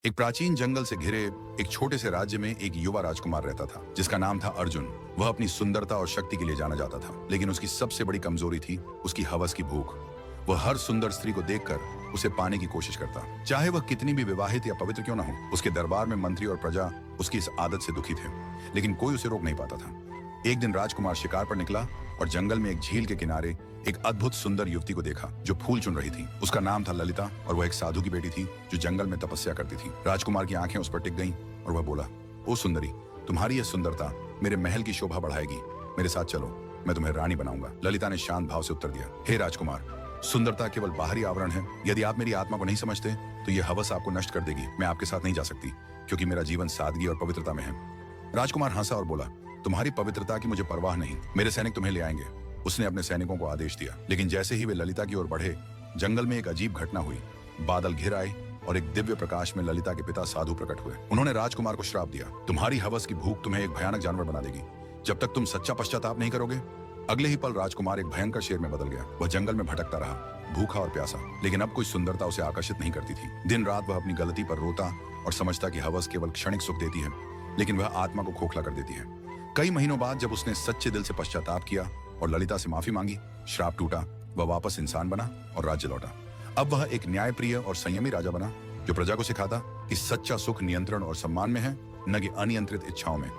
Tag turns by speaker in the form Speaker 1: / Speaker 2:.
Speaker 1: एक प्राचीन जंगल से घिरे एक छोटे से राज्य में एक युवा राजकुमार रहता था जिसका नाम था अर्जुन। वह अपनी सुंदरता और शक्ति के लिए जाना जाता था, लेकिन उसकी सबसे बड़ी कमजोरी थी उसकी हवस की भूख। वह हर सुंदर स्त्री को देखकर उसे पाने की कोशिश करता, चाहे वह कितनी भी विवाहित या पवित्र क्यों न हो। उसके दरबार में मंत्री और प्रजा उसकी इस आदत से दुखी थे, लेकिन कोई उसे रोक नहीं पाता था। एक दिन राजकुमार शिकार पर निकला और जंगल में एक झील के किनारे एक अद्भुत सुंदर युवती को देखा जो फूल चुन रही थी। उसका नाम था ललिता और वह एक साधु की बेटी थी जो जंगल में तपस्या करती थी। राजकुमार की आंखें उस पर टिक गईं और वह बोला, ओ सुंदरी, तुम्हारी यह सुंदरता मेरे महल की शोभा बढ़ाएगी। मेरे साथ चलो, मैं तुम्हें रानी बनाऊंगा। ललिता ने शांत भाव से उत्तर दिया, हे राजकुमार, सुंदरता केवल बाहरी आवरण है। यदि आप मेरी आत्मा को नहीं समझते तो यह हवस आपको नष्ट कर देगी। मैं आपके साथ नहीं जा सकती क्योंकि मेरा जीवन सादगी और पवित्रता में है। राजकुमार हंसा और बोला, तुम्हारी पवित्रता की मुझे परवाह नहीं, मेरे सैनिक तुम्हें ले आएंगे। उसने अपने सैनिकों को आदेश दिया, लेकिन जैसे ही वे ललिता की ओर बढ़े, जंगल में एक अजीब घटना हुई। बादल घिर आए और एक दिव्य प्रकाश में ललिता के पिता साधु प्रकट हुए। उन्होंने राजकुमार को श्राप दिया, तुम्हारी हवस की भूख तुम्हें एक भयानक जानवर बना देगी जब तक तुम सच्चा पश्चाताप नहीं करोगे। अगले ही पल राजकुमार एक भयंकर शेर में बदल गया। वह जंगल में भटकता रहा, भूखा और प्यासा, लेकिन अब कोई सुंदरता उसे आकर्षित नहीं करती थी। दिन रात वह अपनी गलती पर रोता और समझता कि हवस केवल क्षणिक सुख देती है, लेकिन वह आत्मा को खोखला कर देती है। कई महीनों बाद जब उसने सच्चे दिल से पश्चाताप किया और ललिता से माफी मांगी, श्राप टूटा। वह वापस इंसान बना और राज्य लौटा। अब वह एक न्यायप्रिय और संयमी राजा बना जो प्रजा को सिखाता कि सच्चा सुख नियंत्रण और सम्मान में है, न कि अनियंत्रित इच्छाओं में।